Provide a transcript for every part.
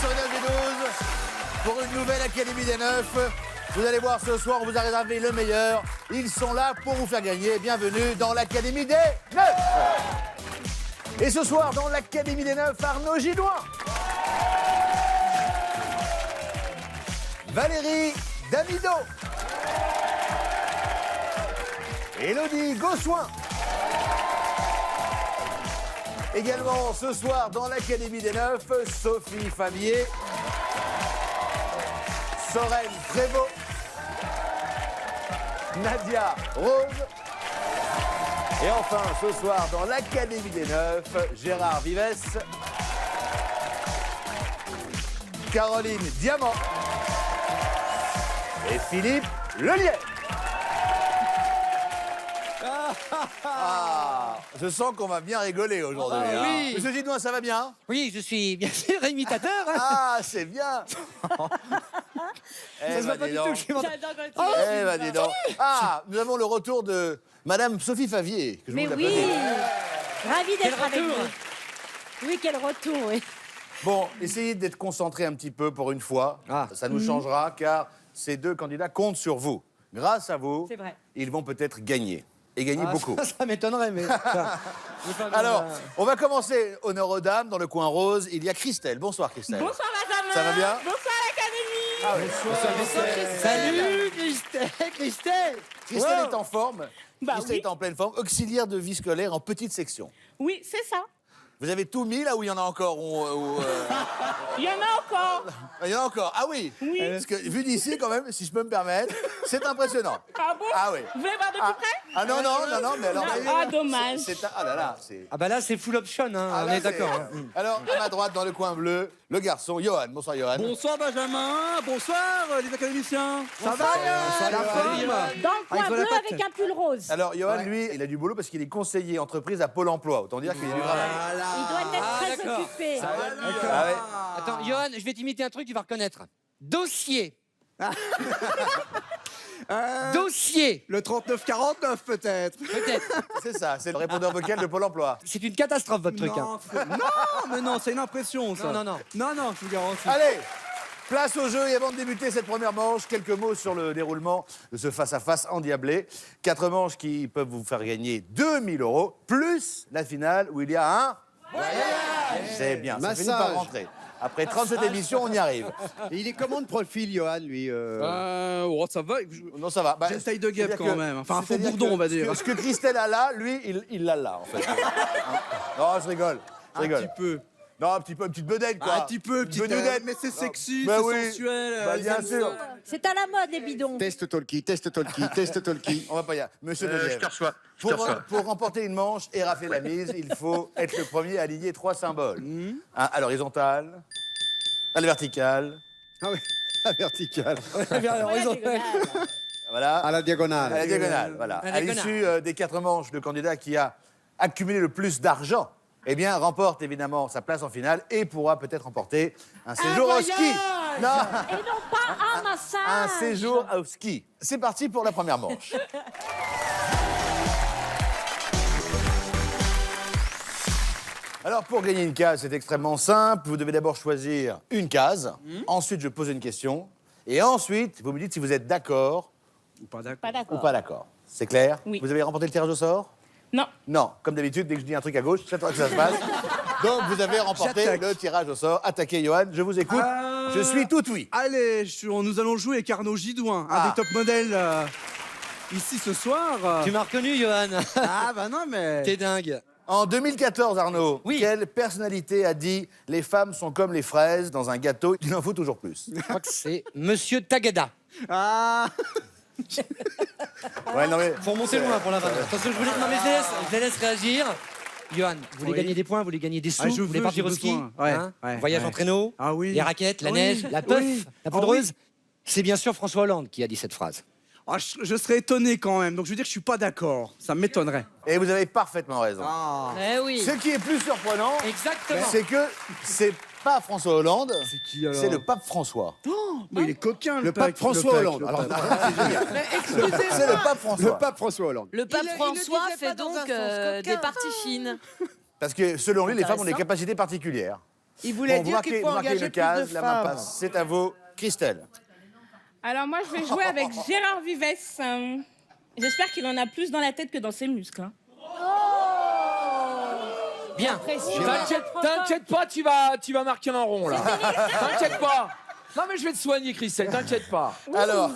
sur Énergie 12 pour une nouvelle Académie des Neufs. Vous allez voir ce soir, on vous a réservé le meilleur. Ils sont là pour vous faire gagner. Bienvenue dans l'Académie des Neufs. Et ce soir, dans l'Académie des Neufs, Arnaud Gidouin, Valérie Damido, Élodie Gossuin. Également ce soir dans l'Académie des Neufs, Sophie Favier, Sorel Prévost, Nadia Rose. Et enfin ce soir dans l'Académie des Neufs, Gérard Vives, Caroline Diamant et Philippe Lelièvre. Ah, je sens qu'on va bien rigoler aujourd'hui. Ah, hein. oui. Monsieur Gidouin, ça va bien? Oui, je suis bien sûr imitateur. Hein. Ah, c'est bien. Ça se voit pas du tout. Eh ben, dis donc. Ah, nous avons le retour de Madame Sophie Favier. Que je Mais vous oui, applaudis. ravi Quel d'être avec retour. vous. Oui, quel retour, oui. Bon, essayez d'être concentrés un petit peu pour une fois. Ah. Ça nous changera car ces deux candidats comptent sur vous. Grâce à vous, C'est vrai. ils vont peut-être gagner. Et gagner beaucoup. Ça m'étonnerait, mais. Alors, on va commencer honneur aux dames. Dans le coin rose, il y a Christelle. Bonsoir Christelle. Bonsoir Benjamin. Ça va bien? Bonsoir l'Académie. Ah, oui. Salut, Christelle. Christelle Wow. est en forme. Bah Christelle oui. est en pleine forme. Auxiliaire de vie scolaire en petite section. Oui, c'est ça. Vous avez tout mis là où il y en a encore Il y en a encore. Il y en a encore. Ah oui. Oui. Parce que vu d'ici, quand même, si je peux me permettre, c'est impressionnant. Ah bon? Ah oui. Vous voulez voir de Ah, plus près? ah non, mais alors. Ah, dommage. Ah là là, c'est. Ah bah là, c'est full option, hein. Ah, on là, est d'accord. hein. Alors, à ma droite, dans le coin bleu, le garçon, Johan. Bonsoir, Johan. Bonsoir Benjamin, bonsoir les académiciens. Ça va La forme. Dans le coin Avec bleu Bonaparte. avec un pull rose. Alors, Johan, lui, il a du boulot parce qu'il est conseiller entreprise à Pôle emploi. Autant dire qu'il a du travail. Il doit être très d'accord. occupé. Ah ouais. Attends, Johan, je vais t'imiter un truc, tu vas reconnaître. Dossier. Dossier. Le 3949 peut-être. Peut-être. C'est ça, c'est le répondeur vocal de Pôle emploi. C'est une catastrophe, votre truc. hein. Non, mais non, c'est une impression ça. Non. Non, je vous garantis. Allez, place au jeu. Et avant de débuter cette première manche, quelques mots sur le déroulement de ce face-à-face endiablé. 4 manches qui peuvent vous faire gagner 2000 €, plus la finale où il y a un... C'est bien, ça finit par rentrer. Après 37 émissions, on y arrive. Et il est comment de profil, Johan, lui Ça va. Non, ça va. Bah, J'ai une taille de guêpe c'est-à-dire quand que- même. Enfin, un faux c'est-à-dire bourdon, que on va dire. Ce que Christelle a là, lui, il l'a là, en fait. Non, je rigole. Je Un rigole. petit peu. Non, un petit peu, une petite bedaine, quoi. Un petit peu, petite bedaine. mais c'est sexy, Bah c'est oui. sensuel. Bah, ils bien aiment sûr. ça. C'est à la mode, les bidons. Test Talkie, test Talkie, test Talkie. On va pas y aller. Monsieur Je Lelièvre, te reçois. pour remporter une manche et rafler la mise, il faut être le premier à aligner 3 symboles. Un à l'horizontale, à la verticale, Ah oui, la verticale. voilà, À la diagonale. à la diagonale. Voilà. À la À diagonale. l'issue des 4 manches, le candidat qui a accumulé le plus d'argent, eh bien, remporte évidemment sa place en finale et pourra peut-être remporter un séjour au ski. Non, Et non pas un massage. un séjour au ski. C'est parti pour la première manche. Alors, pour gagner une case, c'est extrêmement simple. Vous devez d'abord choisir une case. Ensuite, je pose une question. Et ensuite, vous me dites si vous êtes d'accord Ou pas d'accord. Pas ou d'accord. pas d'accord. C'est clair? Oui. Vous avez remporté le tirage au sort? Non. Non. Comme d'habitude, dès que je dis un truc à gauche, c'est toi que ça se passe. Donc, vous avez remporté J'attaque. le tirage au sort. Attaquez, Johan. Je vous écoute. Je suis tout oui. Allez, nous allons jouer avec Arnaud Gidouin, un Ah. des top modèles ici ce soir. Tu m'as reconnu, Johan. Ah bah non, mais... T'es dingue. En 2014, Arnaud, Oui. quelle personnalité a dit « Les femmes sont comme les fraises dans un gâteau, il en faut toujours plus Je crois que c'est Monsieur Tagada. Ah. ?» Ouais, non mais... Faut remonter loin pour la vanne. Attention, je les laisse réagir. Johan, vous voulez Oui. gagner des points, vous voulez gagner des sous, Ah, je vous voulez veux, partir j'ai au ski, besoin. Ouais, ouais, voyage ouais. en traîneau, Ah oui. les raquettes, la Oui, neige, la puff, oui. la Ah poudreuse. oui. C'est bien sûr François Hollande qui a dit cette phrase. Ah, je serais étonné quand même, donc je veux dire que je suis pas d'accord. Ça m'étonnerait. Et vous avez parfaitement raison. Ah. Eh oui. Ce qui est plus surprenant, Exactement. c'est que c'est pas François Hollande, C'est qui alors? c'est le pape François. Mais il est coquin, Le pape François Hollande. Alors, C'est le pape François. le pape François Hollande. Le pape Il le François disait fait pas dans donc un sens coquin. des parties fines. Parce que selon lui, les femmes ont des Intéressant. capacités particulières. Il voulait Bon, dire qu'il faut vous marquez engager une plus case, de la main femmes. passe. C'est à vous, Christelle. Alors moi, je vais jouer avec Gérard Vives. J'espère qu'il en a plus dans la tête que dans ses muscles. Hein. Bien. T'inquiète pas, tu vas marquer un rond là. T'inquiète pas. Non mais je vais te soigner, Christelle, t'inquiète pas. Alors,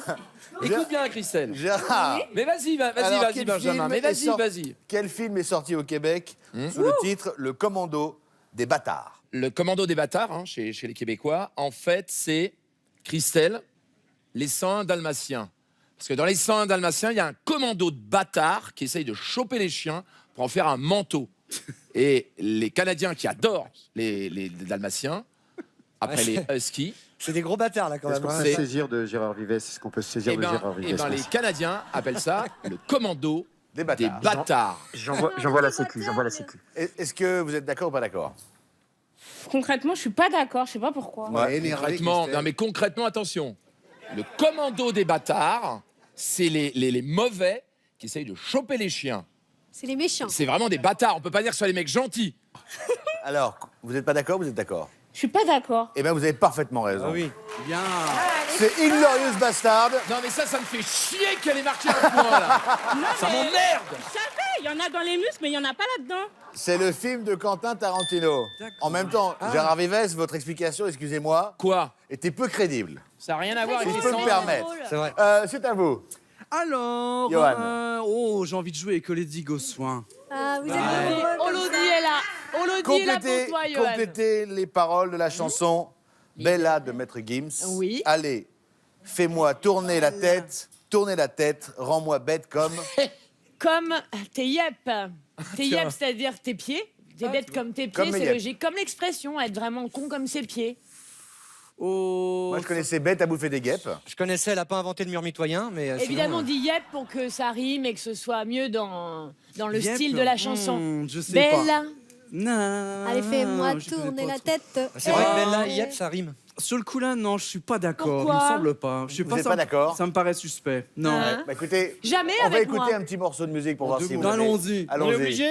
Écoute bien, Christelle. Gérard, Mais vas-y, Alors, vas-y, quel Benjamin. film Mais est vas-y, sorti- vas-y. quel film est sorti au Québec sous le titre Le Commando des bâtards? Le commando des bâtards, hein, chez les Québécois, en fait, c'est Christelle, les 101 Dalmatiens. Parce que dans les 101 Dalmatiens, il y a un commando de bâtards qui essaye de choper les chiens pour en faire un manteau. Et les Canadiens qui adorent les Dalmatiens, après les Huskies, C'est des gros bâtards, là, quand Est-ce même. qu'on hein. peut C'est- se saisir de Gérard Vives? Est-ce qu'on peut se saisir eh de ben, Gérard eh Vives? ben, les Canadiens appellent ça le commando Des des bâtards. bâtards. J'envoie la sécu, j'envoie la sécu. Est-ce que vous êtes d'accord ou pas d'accord? Concrètement, je suis pas d'accord. Je sais pas pourquoi. Concrètement, non mais concrètement, attention. Le commando des bâtards, c'est les mauvais qui essayent de choper les chiens. C'est les méchants. C'est vraiment des bâtards. On peut pas dire que ce soit les mecs gentils. Alors, vous n'êtes pas d'accord ou vous êtes d'accord? Je suis pas d'accord. Eh bien, vous avez parfaitement raison. Ah oui. Bien. C'est Inglorious Bastard. Non mais ça me fait chier qu'elle ait marqué un point là. Ça m'emmerde. Je savais, il y en a dans les muscles, mais il y en a pas là-dedans. C'est le film de Quentin Tarantino. En même temps, Gérard Vives, votre explication, excusez-moi, Quoi? était peu crédible. Ça n'a rien à voir Si avec je les peux me sangs. permettre. C'est vrai. C'est à vous. Alors, Johan. j'ai envie de jouer avec Lady Gossuin. Ah, vous êtes nombreux comme Elodie ça. est là. Elodie est là pour toi, Johan. Complétez les paroles de la chanson Bella de Maître Gims. Oui. Allez, fais-moi tourner la tête, rends-moi bête comme... Comme tes yep. Tes yep, c'est-à-dire tes pieds. T'es bête comme tes Comme pieds, mes c'est yep. logique. Comme l'expression, être vraiment con comme ses pieds. Moi, je connaissais Bête à bouffer des guêpes. Je connaissais, elle n'a pas inventé le mur mitoyen, mais. Évidemment, on dit yep pour que ça rime et que ce soit mieux dans le style de la chanson. Je sais Bella. Non. Allez, fais-moi tourner la tête. C'est vrai que Bella, Eh. yep, ça rime. Sur le coup là, non, je suis pas d'accord. Pourquoi Il me semble pas. Je suis Vous êtes pas d'accord? Ça me paraît suspect. Non. Hein Bah écoutez, Jamais on va avec écouter moi. un petit morceau de musique pour voir si vous avez- Allons-y. Allons-y.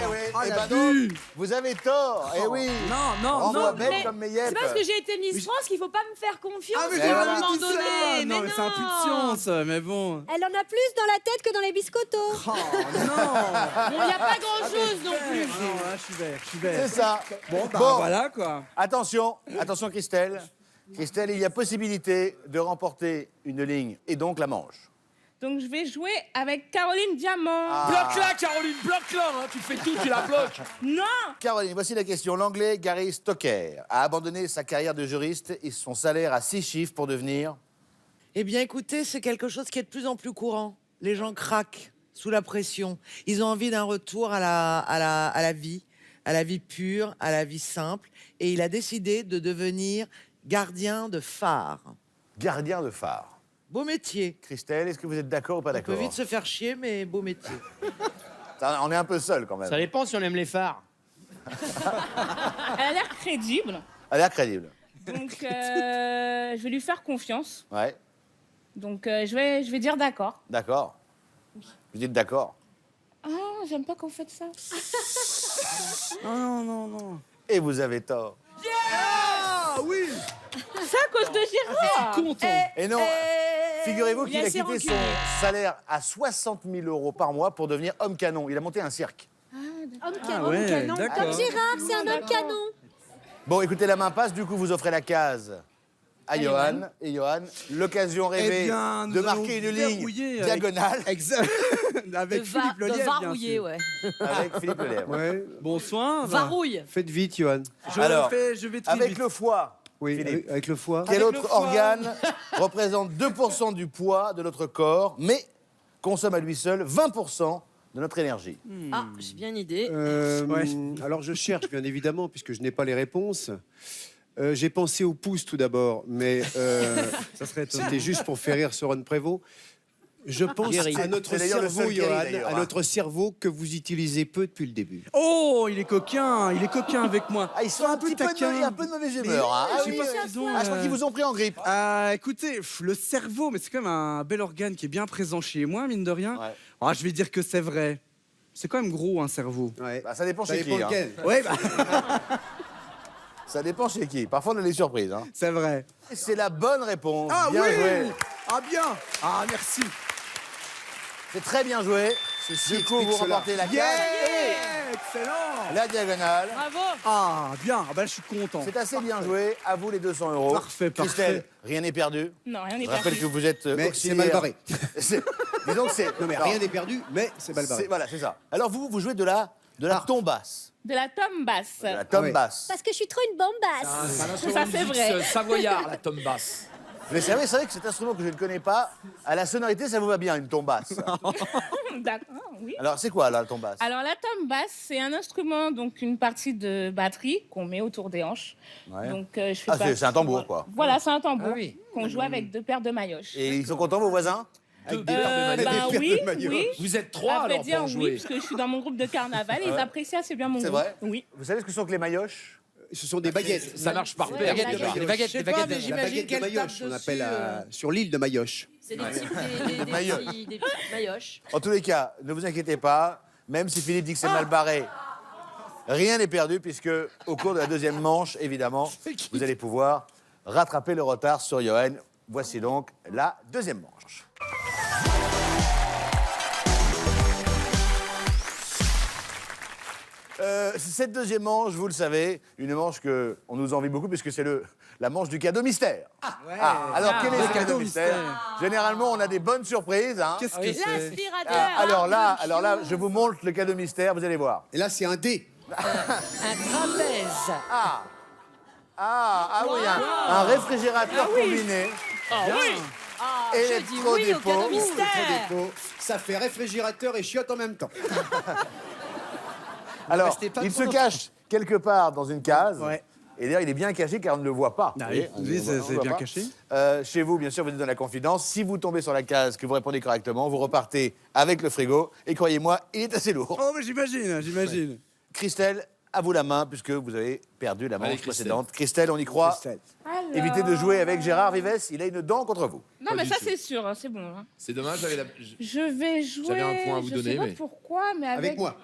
Eh oui, eh ben donc, vous avez tort. Eh oui. Non, Rends-moi bête mais comme mes yep. C'est parce que j'ai été Miss France qu'il faut pas me faire confiance mais à j'ai un jamais moment dit ça. donné. Non, mais mais c'est un peu de science, mais bon. Elle en a plus dans la tête que dans les biscottos. Oh non. Il n'y a pas grand-chose non plus. Non, là, je suis vert, C'est ça. Bon, voilà quoi. Attention, attention Christelle. Christelle, il y a possibilité de remporter une ligne et donc la manche. Donc je vais jouer avec Caroline Diamant. Bloque-la, Caroline, bloque-la. Hein. Tu fais tout, tu la bloques. Non. Caroline, voici la question. L'anglais Gary Stoker a abandonné sa carrière de juriste et son salaire à 6 chiffres pour devenir... Eh bien, écoutez, c'est quelque chose qui est de plus en plus courant. Les gens craquent sous la pression. Ils ont envie d'un retour à la vie pure, à la vie simple. Et il a décidé de devenir gardien de phare. Gardien de phare. Beau métier. Christelle, est-ce que vous êtes d'accord ou pas On peut d'accord? vite se faire chier, mais beau métier. On est un peu seul quand même. Ça dépend si on aime les phares. Elle a l'air crédible. Elle a l'air crédible. Donc je vais lui faire confiance. Ouais, Donc je vais dire d'accord. d'accord. Vous dites d'accord. Ah, j'aime pas qu'on fait ça. Non. Et vous avez tort. Ah oui. C'est à cause de Gérard. Content. Et non, figurez-vous il qu'il est a assez quitté son rancunier. salaire à 60 000 € par mois pour devenir homme canon. Il a monté un cirque. Homme canon. ouais, canon. d'accord. Comme Gérard, c'est un homme canon. Bon, écoutez, la main passe, du coup, vous offrez la case à Johan. Et Johan, l'occasion rêvée de marquer une ligne diagonale Avec Philippe de Lelièvre, bien varouiller, sûr. ouais. avec Philippe Lelièvre. Ouais. Bonsoir. Varouille. Faites vite, Johan. Je vais très Avec vite. le foie, Oui, Philippe. avec le foie. Quel Avec le autre foie. organe représente 2% du poids de notre corps, mais consomme à lui seul 20% de notre énergie? Ah, j'ai bien une idée. Ouais. Alors je cherche, bien évidemment, puisque je n'ai pas les réponses. J'ai pensé au pouce tout d'abord, mais Ça serait étonnant. c'était juste pour faire rire Soren Prévost. Je pense à notre C'est d'ailleurs le cerveau, seul Kerry, Johan, d'ailleurs, à hein. notre cerveau que vous utilisez peu depuis le début. Oh, il est coquin avec moi. Ah, ils sont un petit peu taquins. un peu de mauvaise humeur. Hein. Mais Ah, je sais oui, pas ce qu'ils ont, je crois qu'ils vous ont pris en grippe. Écoutez, le cerveau, mais c'est quand même un bel organe qui est bien présent chez moi, mine de rien. Ouais. Ah, je vais dire que c'est vrai. C'est quand même gros, un cerveau. Ouais. Bah, ça dépend Ça chez dépend qui. Hein. lequel. Ouais, bah, Ça dépend chez qui. Parfois, on a des surprises. Hein. c'est vrai. C'est la bonne réponse. Ah bien oui joué. Ah bien. Ah, merci. C'est très bien joué. Ceci Du coup, explique vous cela. remportez la case Yeah, excellent. et la diagonale. Bravo. Ah, bien. Ah, bah, je suis content. C'est assez bien joué. À vous les 200 euros. Parfait, parfait. Christelle, rien n'est perdu. Non, rien n'est Je rappelle perdu. que vous êtes Mais c'est auxiliaire. mal barré. Disons que c'est. Non, mais rien n'est perdu, mais c'est mal barré. Voilà, c'est ça. Alors vous jouez de la tombasse. De la tome basse. De la tombe ouais. basse. Parce que je suis trop une bombasse. Ça, c'est vrai. Savoyard, la tombe basse. Mais c'est vrai que cet instrument que je ne connais pas, à la sonorité, ça vous va bien, une tombe basse. D'accord, oui. Alors, c'est quoi, là, la tombe basse? Alors la tome basse, c'est un instrument, donc une partie de batterie qu'on met autour des hanches. Ouais. Donc je fais Ah, pas- c'est un tambour, quoi. Voilà, c'est un tambour Ah oui. qu'on joue avec 2 paires de mailloches. Et ils sont contents, vos voisins? Avec des paires de Ben maillots. oui, de maillots. oui. Vous êtes trois À vrai alors dire, pour oui, jouer. parce que je suis dans mon groupe de carnaval. Ils apprécient assez bien mon C'est groupe. vrai? Oui. Vous savez ce que sont que les mailloches? Ce sont des baguettes. Ça marche par Ouais, paire. baguettes de Je sais des pas, baguettes. mais La j'imagine baguette de qu'elle tape Mayoche, on dessus, appelle sur l'île de Mayoche. C'est des petites Maillot. mailloches. En tous les cas, ne vous inquiétez pas, même si Philippe dit que c'est mal barré, rien n'est perdu, puisque au cours de la deuxième manche, évidemment, vous allez pouvoir rattraper le retard sur Johan. Voici donc la deuxième manche. Cette deuxième manche, vous le savez, une manche que on nous envie beaucoup puisque c'est la manche du cadeau mystère. Alors quel est le ce cadeau cadeau mystère? Généralement, on a des bonnes surprises. Hein. Qu'est-ce Ah oui, que c'est L'aspirateur. Alors là, je vous montre le cadeau mystère, vous allez voir. Et là, c'est un dé. Un trapèze. Oui, un réfrigérateur combiné. Électro-dépôt. Dépôt. Ça fait réfrigérateur et chiotte en même temps. Alors, restez pas il trop se cache quelque part dans une case. Ouais. Et d'ailleurs, il est bien caché car on ne le voit pas. Ah Vous voyez, oui, on oui, ne le voit- on c'est le voit bien pas. caché. Chez vous, bien sûr, vous êtes dans la confidence. Si vous tombez sur la case, que vous répondez correctement, vous repartez avec le frigo. Et croyez-moi, il est assez lourd. Oh, mais j'imagine. Christelle, à vous la main, puisque vous avez perdu la manche Allez, Christelle. précédente. Christelle, on y croit. Christelle. Alors... Évitez de jouer avec Gérard Vives, il a une dent contre vous. Non, Pas mais du ça, tout. c'est sûr, hein, c'est bon. hein. C'est dommage, j'avais la. Je vais jouer. J'avais un point à vous je donner, sais pas mais- pourquoi, mais avec, moi.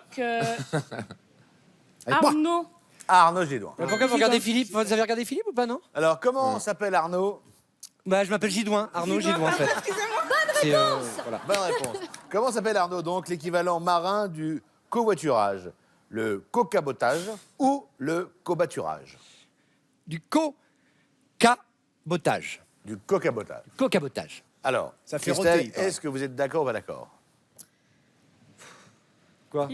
Arnaud. Arnaud Gédouin. Pourquoi vous regardez Philippe? Vous avez regardé Philippe ou pas, non? Alors, comment s'appelle Arnaud? Bah, je m'appelle Gidouin. Arnaud Gidouin, en fait. Bonne réponse. Voilà. Bonne réponse. Comment s'appelle Arnaud, donc, l'équivalent marin du covoiturage? Le cocabotage ou le cobaturage? Du co-cabotage. Du cocabotage. Co-cabotage. Alors, Ça fait Christelle, roter, il paraît. est-ce que vous êtes d'accord ou pas d'accord? Quoi?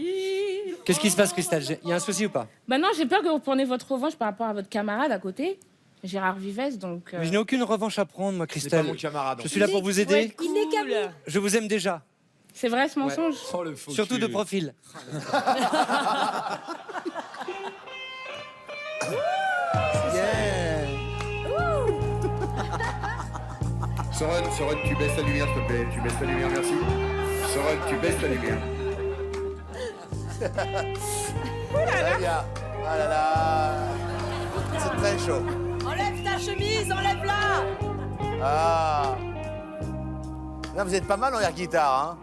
Qu'est-ce qui se passe, Christelle? Il y a un souci ou pas? Bah non, j'ai peur que vous preniez votre revanche par rapport à votre camarade à côté, Gérard Vives, donc... Mais je n'ai aucune revanche à prendre, moi, C'est pas Christelle. mon camarade. Je suis là pour vous aider. Il n'est qu'à vous. Je vous aime déjà. C'est vrai ce mensonge? Oh, le faux Surtout cul. de profil. Soren, tu baisses la lumière, s'il te plaît. Tu baisses la lumière, merci. Soren, tu baisses la lumière. Très bien. Ah là là. C'est très chaud. Enlève ta chemise, enlève-la. Ah. Là, vous êtes pas mal en air guitare, hein?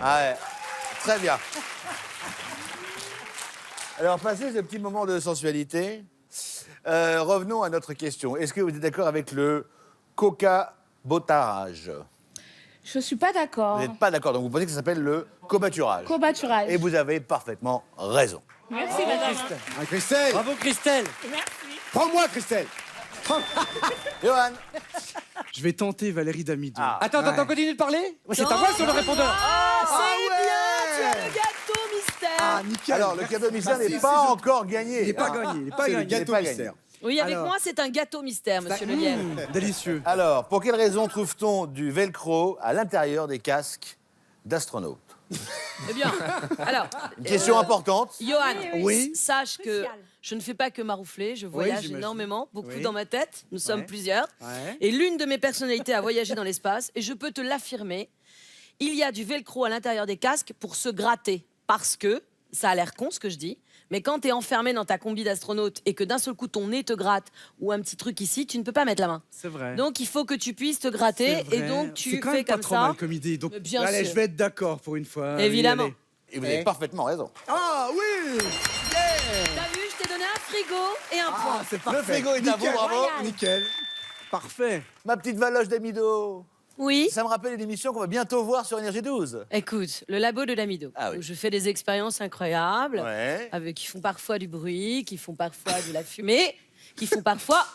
Ah ouais. Très bien. Alors, passez ce petit moment de sensualité. Revenons à notre question. Est-ce que vous êtes d'accord avec le coca-botarage? Je suis pas d'accord. Vous n'êtes pas d'accord, donc vous pensez que ça s'appelle le cobaturage. Cobaturage. Et vous avez parfaitement raison. Merci, madame. Ah, Christelle, Bravo, Christelle. prends-moi, Christelle. Johan. Je vais tenter Valérie Damido. Ah. Attends, continue de parler. C'est ta voix sur le répondeur. Gâteau mystère. Ah, nickel. Alors, le cadeau mystère Bah, n'est pas encore gagné. Il n'est pas hein. gagné, il n'est pas C'est le gagné. gâteau pas mystère. Oui, avec Alors. moi, c'est un gâteau mystère, monsieur Le Lièvre. Délicieux. Alors, pour quelle raison trouve-t-on du velcro à l'intérieur des casques d'astronautes? Eh bien, alors, Une question importante. Johan, Oui. sache que Crucial. je ne fais pas que maroufler, je voyage j'imagine. énormément, beaucoup Oui. dans ma tête, nous sommes Ouais. plusieurs. Ouais. Et l'une de mes personnalités a voyagé dans l'espace, et je peux te l'affirmer, il y a du velcro à l'intérieur des casques pour se gratter. Parce que, ça a l'air con ce que je dis, mais quand tu es enfermé dans ta combi d'astronaute et que d'un seul coup ton nez te gratte ou un petit truc ici, tu ne peux pas mettre la main. C'est vrai. Donc il faut que tu puisses te gratter C'est et vrai. donc C'est tu quand fais même pas comme trop ça. mal comme idée. Donc, Mais bien allez, sûr. je vais être d'accord pour une fois. Oui, Évidemment. allez. Et vous avez parfaitement raison. Ah oui. T'as vu, je t'ai donné un frigo et un point. Ah, c'est parfait. Le frigo est à vous, Nickel. bravo. Nickel. Parfait. Ma petite valoche d'Amido. Oui. Ça me rappelle une émission qu'on va bientôt voir sur Énergie 12. Écoute, le labo de l'Amido. Ah oui. Où je fais des expériences incroyables, Ouais. avec qui font parfois du bruit, qui font parfois de la fumée, qui font parfois.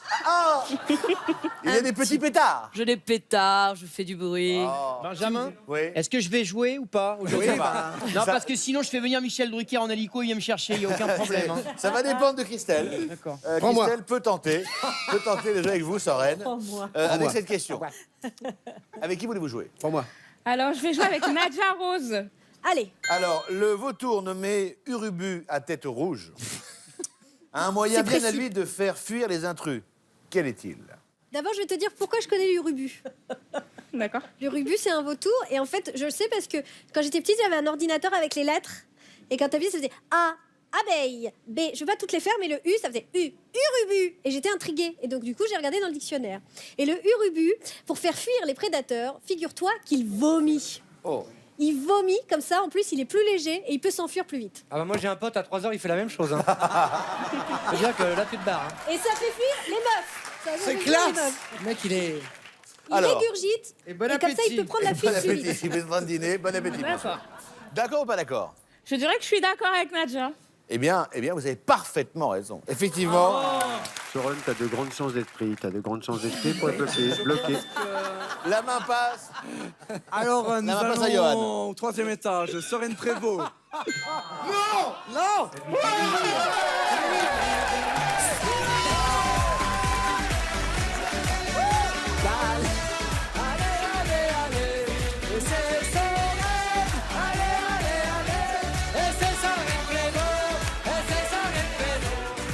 Il y a des petits pétards. Je des pétards, je fais du bruit. Benjamin, Oui. est-ce que je vais jouer ou pas aujourd'hui? Oui, bah, Non, ça- parce que sinon je fais venir Michel Drucker en hélico, il vient me chercher, il n'y a aucun problème. hein. Ça va dépendre de Christelle. D'accord. Prends-moi. Christelle peut tenter de jouer avec vous, Soren. Prends-moi. Avec cette question. Avec qui voulez-vous jouer? Pour moi. Alors, je vais jouer avec Nadia Rose. Allez, Alors, le vautour nommé Urubu à tête rouge a un moyen bien à lui de faire fuir les intrus. Quel est-il? D'abord, je vais te dire pourquoi je connais l'urubu. D'accord. L'urubu, c'est un vautour. Et en fait, je le sais parce que quand j'étais petite, j'avais un ordinateur avec les lettres. Et quand t'appuies, ça faisait A, abeille. B, je vais pas toutes les faire, mais le U, ça faisait U, urubu. Et j'étais intriguée. Et donc, du coup, j'ai regardé dans le dictionnaire. Et le urubu, pour faire fuir les prédateurs, figure-toi qu'il vomit. Oh. Il vomit, comme ça, en plus, il est plus léger et il peut s'enfuir plus vite. Ah bah moi j'ai un pote à 3h, il fait la même chose. Hein. C'est-à-dire que là tu te barres. hein. Et ça fait fuir les meufs. Ça fait fuir classe. les meufs. Le mec il est. Il Alors. régurgite. Et bon Et comme ça, il peut prendre la Bon fuite plus appétit, vite. il est en train de dîner. Bon appétit. D'accord. D'accord ou pas d'accord? Je dirais que je suis d'accord avec Nadia. Eh bien, vous avez parfaitement raison. Effectivement, Soren, t'as de grandes chances d'esprit. T'as de grandes chances d'esprit pour être bloqué. la main passe. Alors, nous main passe à allons Johan. au 3e étage. Soren Prévost. Non.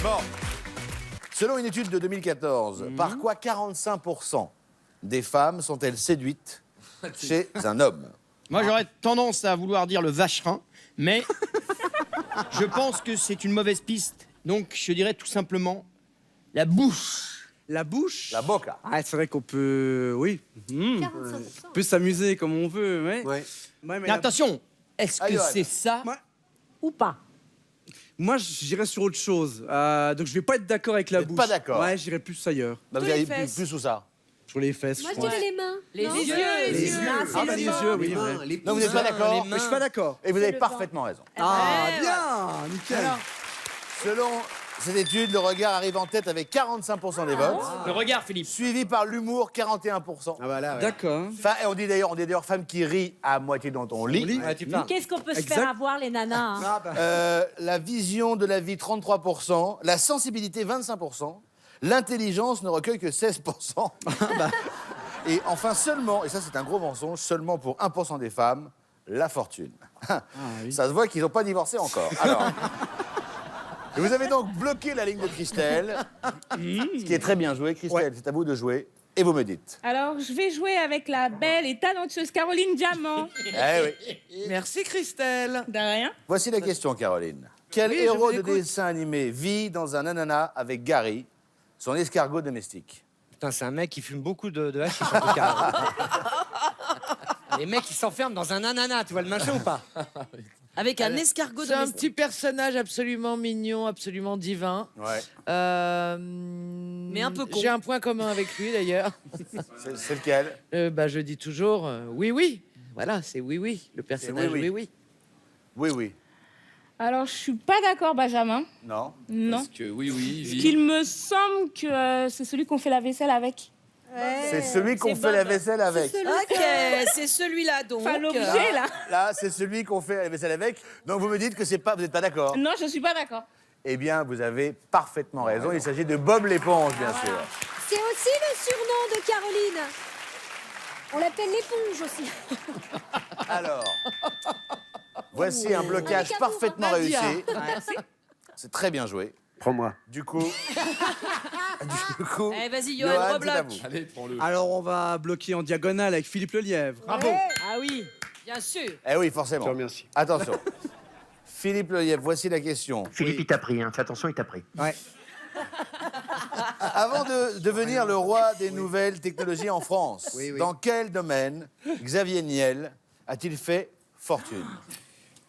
Bon. Selon une étude de 2014, par quoi 45% des femmes sont-elles séduites chez un homme? Moi j'aurais tendance à vouloir dire le vacherin, mais je pense que c'est une mauvaise piste. Donc je dirais tout simplement la bouche. La bouche. La boca. Ah, c'est vrai qu'on peut. Oui. 45%. On peut s'amuser comme on veut. Ouais. Ouais. Ouais, mais Mais attention, est-ce Ah, que Johan. c'est ça? Moi, ou pas. moi, j'irais sur autre chose. Donc, je vais pas être d'accord avec la Vous êtes bouche. pas d'accord. Ouais, j'irais plus ailleurs. Bah, vous Tous les avez fesses. plus où ça? Sur les fesses. Moi, je je pense. dirais les mains. Les Non yeux, Les les yeux. yeux. Ah, bah, les yeux, oui. vrai. Non, vous n'êtes pas d'accord? les Mais je suis pas d'accord. Et vous avez le parfaitement raison. Ah, ouais. bien. Nickel. Selon cette étude, le regard arrive en tête avec 45% des votes, Le regard, Philippe. suivi par l'humour, 41%. Ah bah là, ouais. D'accord. Enfin, et on dit d'ailleurs femme qui rit à moitié dans ton lit. Ouais, tu parles. Qu'est-ce qu'on peut se Exact. faire avoir, les nanas hein La vision de la vie, 33%. La sensibilité, 25%. L'intelligence ne recueille que 16%. Et enfin, seulement, et ça c'est un gros mensonge, seulement pour 1% des femmes, la fortune. Ça se voit qu'ils n'ont pas divorcé encore. Alors, vous avez donc bloqué la ligne de Christelle, ce qui est très bien joué. Christelle, c'est à vous de jouer. Et vous me dites. Alors, je vais jouer avec la belle et talentueuse Caroline Diamant. Eh oui. Merci Christelle. De rien. Voici la question, Caroline. Quel Oui, je héros vous de écoute. dessin animé vit dans un ananas avec Gary, son escargot domestique? Putain, c'est un mec qui fume beaucoup de hashish en tout cas. Les mecs ils s'enferment dans un ananas, tu vois le machin ou pas? Avec un escargot C'est un domestique. petit personnage absolument mignon, absolument divin. Ouais. Mais un peu con. J'ai un point commun avec lui d'ailleurs. C'est lequel? Bah, je dis toujours oui, oui. Voilà, c'est oui, oui. Le personnage oui, oui, oui. oui. Oui, oui. Alors, je suis pas d'accord, Benjamin. Non. Non. Parce que oui, oui. Parce qu'il me semble que c'est celui qu'on fait la vaisselle avec. C'est celui qu'on c'est fait la Bob. vaisselle avec. Ok, c'est celui-là donc. Enfin, l'objet, là. Là, c'est celui qu'on fait la vaisselle avec. Donc vous me dites que c'est pas, vous n'êtes pas d'accord? Non, je suis pas d'accord. Eh bien, vous avez parfaitement raison. Il s'agit de Bob l'éponge, bien sûr. C'est aussi le surnom de Caroline. On l'appelle l'éponge aussi. Alors, voici un blocage Avec amour, parfaitement Nadia. réussi. C'est très bien joué. Prends-moi. Du coup, Eh, vas-y, Johan, Johan, c'est à rebloque. vous. Allez, prends-le. Alors, on va bloquer en diagonale avec Philippe Lelièvre. Bravo. Ah oui. Bien sûr. Eh oui, forcément. Je te remercie. Attention. Philippe Lelièvre, voici la question. Philippe, il t'a pris, hein. Fais attention, il t'a pris. Ouais. Avant de devenir le roi des nouvelles technologies en France, Oui, oui. dans quel domaine Xavier Niel a-t-il fait fortune?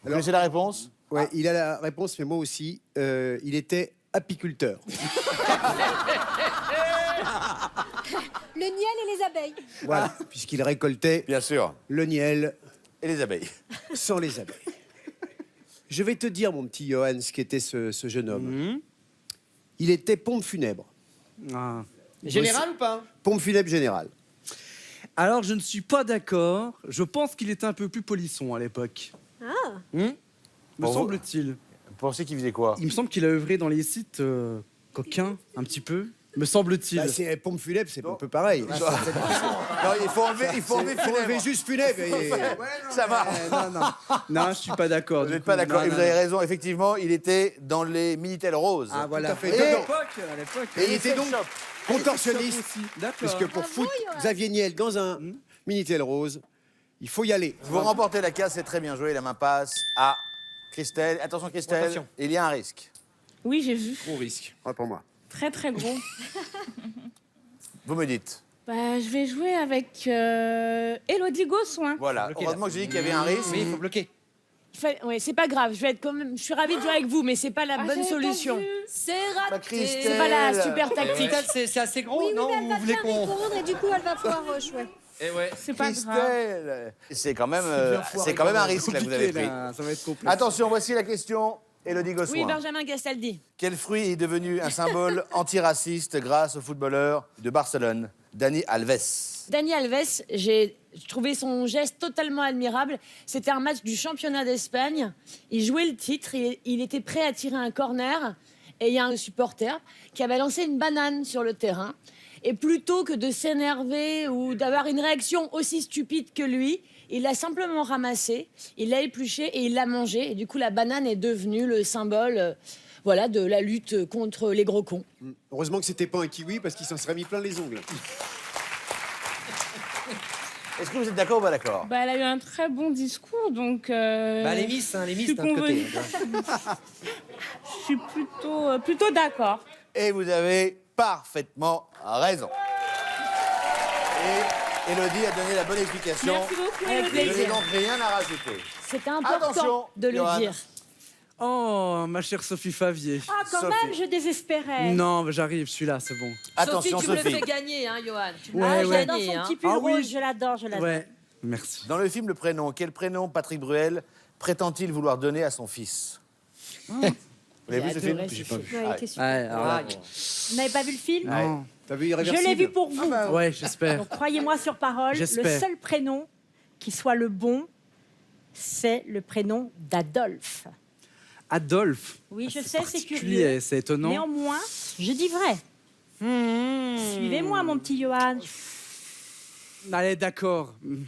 Vous connaissez la réponse? Ouais, il a la réponse, mais moi aussi. Il était apiculteur. Le miel et les abeilles. Voilà, puisqu'il récoltait Bien sûr. le miel Et les abeilles. sans les abeilles. Je vais te dire, mon petit Johan, ce qu'était ce jeune homme. Il était pompe funèbre. Ah. Général ou pas? Pompe funèbre générale. Alors, je ne suis pas d'accord. Je pense qu'il était un peu plus polisson à l'époque. Ah. Me Pour vous semble-t-il. Vous pensez qu'il faisait quoi? Il me semble qu'il a œuvré dans les sites coquins, un petit peu. Me semble-t-il. Bah, c'est pompe funèbre, c'est un peu pareil. Non, il faut enlever Faut enlever juste funèbre. Ça va. Non, je suis pas d'accord. Vous n'êtes pas d'accord. Et vous avez raison, effectivement, il était dans les Minitel roses. Ah voilà. À Et l'époque. et il était donc contorsionniste. aussi. D'accord. Puisque pour foutre Xavier Niel dans un Minitel rose, il faut y aller. Vous remportez la case, c'est très bien joué. La main passe à Christelle. Attention, Christelle, Attention. il y a un risque. Oui, j'ai vu. Gros risque. Ouais, pour moi. Très, très gros. Vous me dites. Bah, je vais jouer avec Élodie Gossuin. Voilà. Bloqué, Heureusement que j'ai dit qu'il y avait un risque. Oui, il faut bloquer. Ouais, c'est pas grave, je vais être quand même. Je suis ravie de jouer avec vous, mais c'est pas la Ah, bonne j'avais pas solution. vu. C'est Bah, raté. Christelle. C'est pas la super tactique. C'est assez gros, Oui, oui, non? mais elle va Vous voulez bien qu'on... répondre et du coup, elle va pouvoir jouer. Et ouais. C'est pas grave. Christelle. C'est quand même un risque là, que vous avez pris. Ça va être compliqué. Attention, voici la question. Élodie Gossuin. Oui, Benjamin Castaldi. Quel fruit est devenu un symbole antiraciste grâce au footballeur de Barcelone, Dani Alves? Dani Alves, j'ai trouvé son geste totalement admirable. C'était un match du championnat d'Espagne. Il jouait le titre, il était prêt à tirer un corner. Et il y a un supporter qui avait lancé une banane sur le terrain. Et plutôt que de s'énerver ou d'avoir une réaction aussi stupide que lui, il l'a simplement ramassé, il l'a épluché et il l'a mangé. Et du coup, la banane est devenue le symbole voilà, de la lutte contre les gros cons. Heureusement que c'était pas un kiwi parce qu'il s'en serait mis plein les ongles. Est-ce que vous êtes d'accord ou pas d'accord? Bah, elle a eu un très bon discours, donc. Bah, les miss, je suis d'un autre côté. Je suis plutôt d'accord. Et vous avez parfaitement raison. Et Élodie a donné la bonne explication. Merci beaucoup, Avec Élodie. Je n'ai plaisir. donc rien à rajouter. C'était important Attention, de le Johan. dire. Oh, ma chère Sophie Favier. Ah, quand Sophie. même, je désespérais. Non, mais j'arrive, je suis là, c'est bon. Attention, Sophie, tu me le Sophie. fais gagner, hein, Johan. Tu me Ouais, le fais ouais. J'adore gagner, son hein. petit pull Ah oui. rose, je l'adore, je l'adore. Ouais, merci. Dans le film Le Prénom, quel prénom Patrick Bruel prétend-il vouloir donner à son fils? Vous l'avez vu ce film? adoré ce J'ai pas vu. Ouais, Ah, qu'est-ce que- Ouais, alors là, Vous n'avez pas vu le film non. T'as vu Je Irréversible? l'ai vu pour vous. Ouais, j'espère. Donc croyez-moi sur parole, le J'espère. seul prénom qui soit le bon, c'est le prénom d'Adolphe. Adolphe. Oui, je Ah, sais, c'est particulier, curieux. c'est étonnant. Néanmoins, je dis vrai. Suivez-moi, mon petit Johan. Allez, d'accord. Il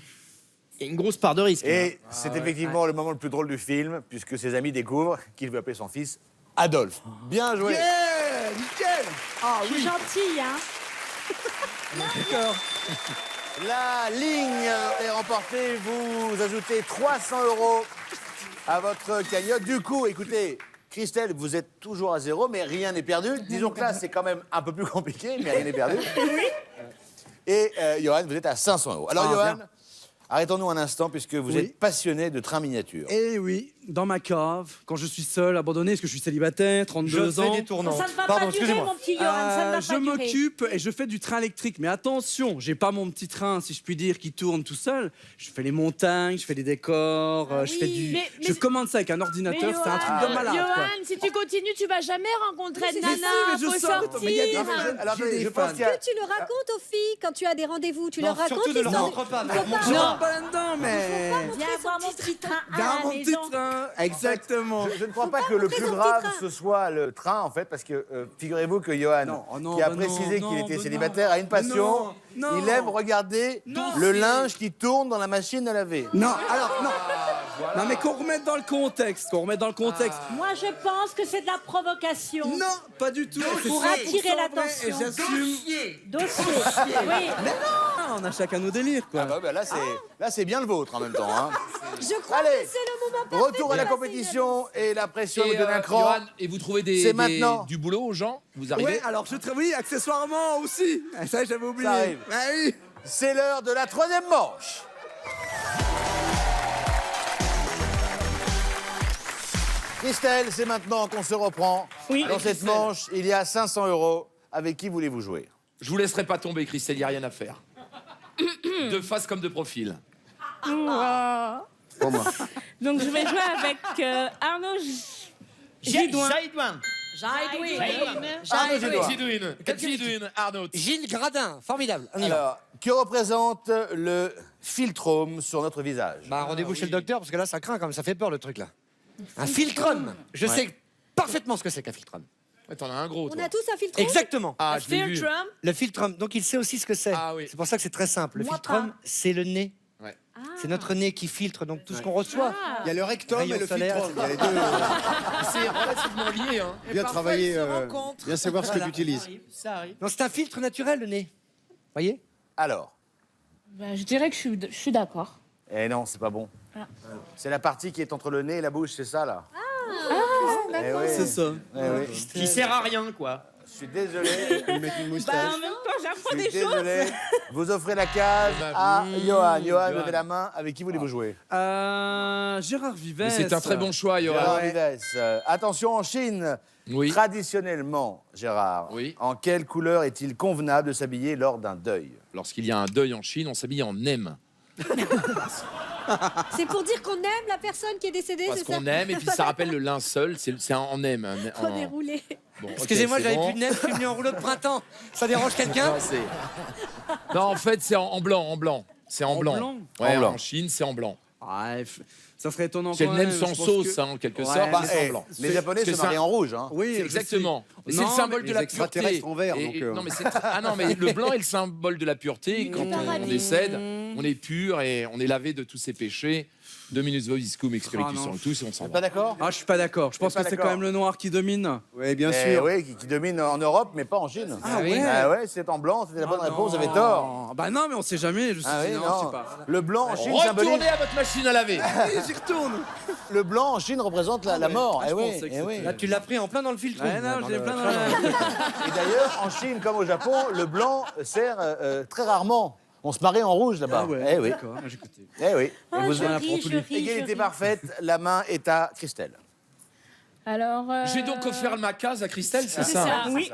y a une grosse part de risque. Et c'est effectivement le moment le plus drôle du film, puisque ses amis découvrent qu'il veut appeler son fils Adolphe. Bien joué. Nickel. Je suis gentille, hein. La ligne est remportée. Vous ajoutez 300 € à votre cagnotte. Du coup, écoutez, Christelle, vous êtes toujours à 0, mais rien n'est perdu. Disons que là, c'est quand même un peu plus compliqué, mais rien n'est perdu. Et Johan, vous êtes à 500 €. Alors, Ah, Johan, bien. arrêtons-nous un instant, puisque vous Oui. êtes passionné de trains miniatures. Eh oui, dans ma cave, quand je suis seul, abandonné, parce que je suis célibataire, 32 ans. Ça ne va pas durer, mon petit Johan, ça ne va Je pas durer. m'occupe et je fais du train électrique. Mais attention, j'ai pas mon petit train, si je puis dire, qui tourne tout seul. Je fais les montagnes, je fais des décors, je fais du. Mais je commande ça avec un ordinateur, c'est un truc de malade. quoi. Johan, si tu continues, tu vas jamais rencontrer de si, nana. mais je Faut sors, sortir. mais il y a des Non, mais fans. alors, J'ai des je pense fans. qu'il y a... Tu le racontes aux filles quand tu as des rendez-vous. Tu leur racontes surtout ne leur l'histoire. montre pas. Faut ne leur pas- montre Je pas. rentre pas là-dedans, mais. Viens voir mon petit train à Dans la mon petit maison. train, exactement. Je ne crois pas que le plus grave ce soit le train, en fait, parce que figurez-vous que Johan, Non, oh non, qui a bah précisé non, qu'il non, était bah célibataire, non. a une passion. Non, non. Il aime regarder le linge qui tourne dans la machine à laver. Non, alors, non. Non, mais qu'on remette dans le contexte, qu'on remette dans le contexte. Moi, je pense que c'est de la provocation. Non, pas du tout. Pour C'est attirer 100% vrai l'attention. Et j'assume. Dossier. Oui. Ah, on a chacun nos délires, quoi. Ah bah, là, c'est bien le vôtre en même temps. Hein. Je crois Allez. que c'est le moment parfait. Retour à la compétition et la pression Et, de d'un cran. Johan, et vous trouvez C'est maintenant. du boulot aux gens? Vous arrivez? Ouais, alors oui, accessoirement aussi. Ah, ça, j'avais oublié. Ça arrive. Ah oui. C'est l'heure de la troisième manche. Christelle, c'est maintenant qu'on se reprend. Oui. Dans cette manche, il y a 500 €. Avec qui voulez-vous jouer? Je vous laisserai pas tomber, Christelle, il n'y a rien à faire. De face comme de profil. Ouah. Pour moi. Donc je vais jouer avec Arnaud Gidouin. Jaïdouin. Arnaud Gidouin. Gidouin, Arnaud. Gilles Gradin, formidable. On y va. Alors, que représente le filtrome sur notre visage? Bah, rendez-vous chez le docteur, parce que là, ça craint comme ça fait peur le truc là. Un filtrum. Je sais parfaitement ce que c'est qu'un filtrum. Ouais, t'en as un gros, On toi. a tous un filtre. Exactement. Ah, je l'ai vu. Filtrum. Le filtrum. Donc il sait aussi ce que c'est. Ah oui. C'est pour ça que c'est très simple. Le Moi filtrum, pas. c'est le nez. Ouais. C'est notre nez qui filtre donc tout ce qu'on reçoit. Il y a le rectum Rayon et le solaire, filtrum. Il y a les deux. C'est relativement lié, hein. Et Bien parfois, travailler, ils se rencontrent. bien savoir ce que tu utilises. Ça arrive. Donc c'est un filtre naturel le nez. Voyez. Alors, Bah, je dirais que je suis d'accord. eh non, c'est pas bon. C'est la partie qui est entre le nez et la bouche, c'est ça, là. d'accord. Eh oui. C'est ça. Eh oui. Qui sert à rien, quoi. Je suis désolé. Ils mettent une Bah, moustache. en même temps, Je j'apprends suis des choses. désolé. Vous offrez la case à Johan. Johan, levez la main. Avec qui voulez-vous jouer? Gérard Vives. Mais c'est un très bon choix, Gérard Johan. Vives. Attention, en Chine, Oui. traditionnellement, Gérard, Oui. en quelle couleur est-il convenable de s'habiller lors d'un deuil? Lorsqu'il y a un deuil en Chine, on s'habille en M. C'est pour dire qu'on aime la personne qui est décédée, Parce c'est ça? qu'on aime, et puis ça rappelle le linceul, c'est en M. Faut dérouler. Bon, ok, Excusez-moi, c'est j'avais bon. plus de nez, je suis venu en rouleau de printemps. Ça dérange quelqu'un? Non, non, en fait, c'est en blanc, en blanc. C'est en blanc. blanc Ouais, En blanc. en Chine, c'est en blanc. Ah, ça serait étonnant. C'est quand le nem même, sans je pense sauce, que- hein, en quelque Ouais, sorte, Bah, mais sans eh, blanc. les Japonais Parce que se c'est marient en rouge. Hein. Oui, C'est je exactement. sais. Et c'est le Non, symbole mais de la les pureté. extraterrestres en vert, donc, Non, mais ah non, mais le blanc est le symbole de la pureté. Quand on paradis. décède, on est pur et on est lavé de tous ses péchés. 2 minutes voviscum experitus non. en tous et on s'en Pas va. d'accord? Ah, je suis pas d'accord. Je pense pas que c'est d'accord. quand même le noir qui domine. Oui, bien Eh sûr. oui, qui domine en Europe, mais pas en Chine. Ah ouais. Ah ouais, c'est en blanc, c'était la bonne réponse, vous avez tort. Bah non, mais on sait jamais. Je Ah sais, oui, non, je sais pas. Le blanc en Chine symbolise. Retournez à votre machine à laver. J'y retourne. Le blanc en Chine représente la mort. Ah, Eh je oui, pensais que eh oui. Là, tu l'as pris en plein dans le filtre. Ouais, non, j'ai plein dans la... Et d'ailleurs, en Chine comme au Japon, le blanc sert très rarement. On se marie en rouge là-bas. Ah ouais, Eh oui, d'accord, j'ai écouté. eh oui. Oh, Et vous- je ris, je ris, je Égalité ris. parfaite, la main est à Christelle. Alors. J'ai donc offert ma case à Christelle, c'est C'est ça? ça, oui.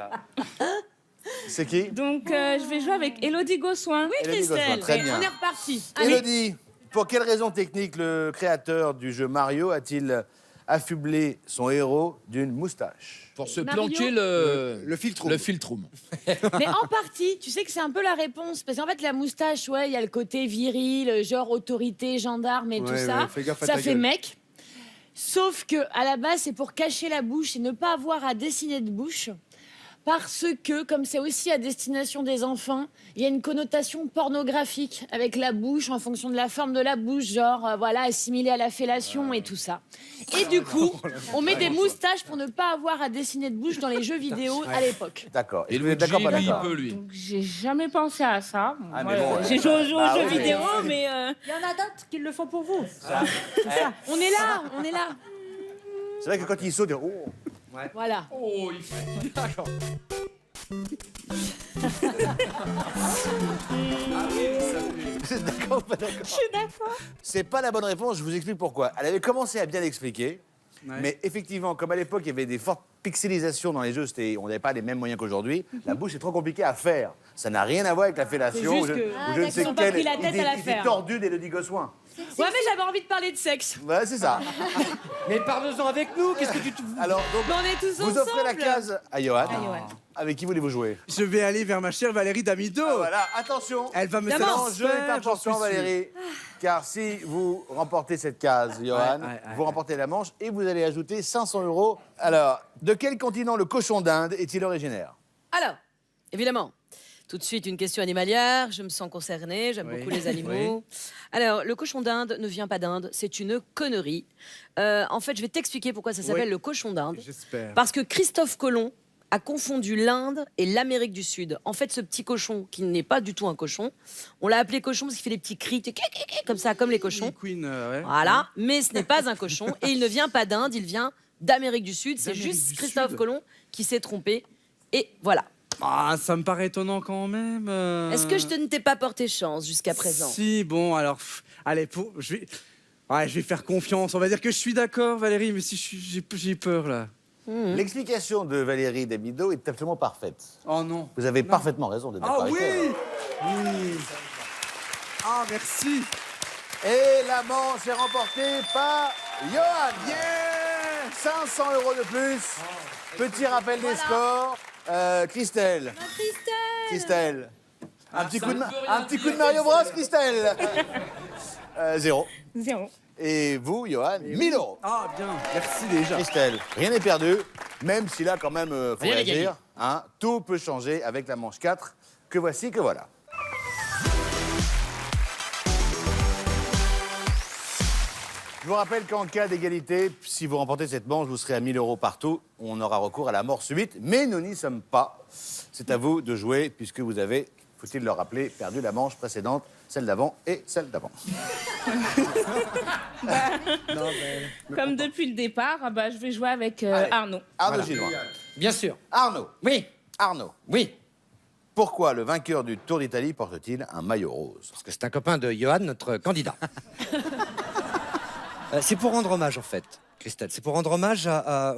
C'est qui? Donc je vais jouer avec Élodie Gossuin. Oui, Élodie Gossuin, Christelle. très bien. On est reparti. Élodie, pour quelle raison technique le créateur du jeu Mario a-t-il affublé son héros d'une moustache? Pour se Mario. planquer Le filtre. le filtrum. Mais en partie, tu sais que c'est un peu la réponse. Parce qu'en fait, la moustache, ouais, il y a le côté viril, genre autorité, gendarme et tout Ouais, ça. ouais, fais gaffe à Ça ta fait gueule. mec. Sauf que à la base, c'est pour cacher la bouche et ne pas avoir à dessiner de bouche. Parce que, comme c'est aussi à destination des enfants, il y a une connotation pornographique avec la bouche en fonction de la forme de la bouche, genre, voilà, assimilée à la fellation et tout ça. Et du coup, on met des moustaches pour ne pas avoir à dessiner de bouche dans les jeux vidéo à l'époque. D'accord. Et vous êtes d'accord, pas lui, il d'accord? peut, lui. Donc j'ai jamais pensé à ça. Ah, Moi, mais bon, j'ai joué aux bah jeux oui, vidéo, mais- mais Il y en a d'autres qui le font pour vous. On est là, on est là. C'est vrai que quand il saute, oh. Voilà. Oh, il fait... D'accord. Vous êtes d'accord ou pas d'accord? je suis d'accord. C'est pas la bonne réponse, je vous explique pourquoi. Elle avait commencé à bien expliquer, Ouais. mais effectivement, comme à l'époque, il y avait des fortes pixelisations dans les jeux, on n'avait pas les mêmes moyens qu'aujourd'hui, la bouche est trop compliquée à faire. Ça n'a rien à voir avec la fellation C'est ou juste que- ou je ne ils sais ont pas quelle pris la tête à la idée faire. tordue d'Élodie Gossuin. Ouais, mais j'avais envie de parler de sexe. Ouais, c'est ça. Mais parle-en avec nous. Qu'est-ce que tu te... Alors, donc, Mais on est tous vous offrez la ensemble. case à Johan. Johan. Avec qui voulez-vous jouer? Je vais aller vers ma chère Valérie Damido. Ah, voilà, attention. Elle va me L'enjeu est satisfaire, j'en suis important, sûr. Valérie, car si vous remportez cette case, Johan, ouais, vous remportez la manche et vous allez ajouter 500 €. Alors, de quel continent le cochon d'Inde est-il originaire? Alors, évidemment, tout de suite une question animalière. Je me sens concernée, j'aime Oui. beaucoup les animaux. Alors, le cochon d'Inde ne vient pas d'Inde, c'est une connerie. En fait, je vais t'expliquer pourquoi ça s'appelle Oui. le cochon d'Inde. J'espère. Parce que Christophe Colomb a confondu l'Inde et l'Amérique du Sud. En fait, ce petit cochon, qui n'est pas du tout un cochon, on l'a appelé cochon parce qu'il fait des petits cris, comme ça, comme les cochons. Queen, ouais. Voilà, mais ce n'est pas un cochon et il ne vient pas d'Inde, il vient d'Amérique du Sud. C'est D'Amérique juste du Christophe Sud. Colomb qui s'est trompé. Et voilà. Ah, ça me paraît étonnant quand même. Est-ce que je ne t'ai pas porté chance jusqu'à présent? Si, bon, alors, allez, je vais faire confiance. On va dire que je suis d'accord, Valérie, mais si j'ai peur, là. L'explication de Valérie Damido est absolument parfaite. Oh non. Vous avez parfaitement raison d'être d'accord Ah avec oui elle. Oui. Ah, merci. Et la manche est remportée par Johan. Yeah 500 € de plus. Petit rappel des scores. Christelle. Christelle. Un petit coup de Mario Bros, Christelle. 0. 0. Et vous, Johan, 1000 €. Ah, bien. Merci déjà. Christelle, rien n'est perdu, même si là, quand même, faut Rien n'est gagné. réagir. Hein, tout peut changer avec la manche 4. Que voici, que voilà. Je vous rappelle qu'en cas d'égalité, si vous remportez cette manche, vous serez à 1000 € partout. On aura recours à la mort subite, mais nous n'y sommes pas. C'est à vous de jouer, puisque vous avez, faut-il le rappeler, perdu la manche précédente, celle d'avant et celle d'avant. Comme depuis le départ, je vais jouer avec Arnaud. Arnaud Ginois. Bien sûr. Arnaud. Oui. Arnaud. Oui. Pourquoi le vainqueur du Tour d'Italie porte-t-il un maillot rose? Parce que c'est un copain de Johan, notre candidat. C'est pour rendre hommage, en fait, Christelle. C'est pour rendre hommage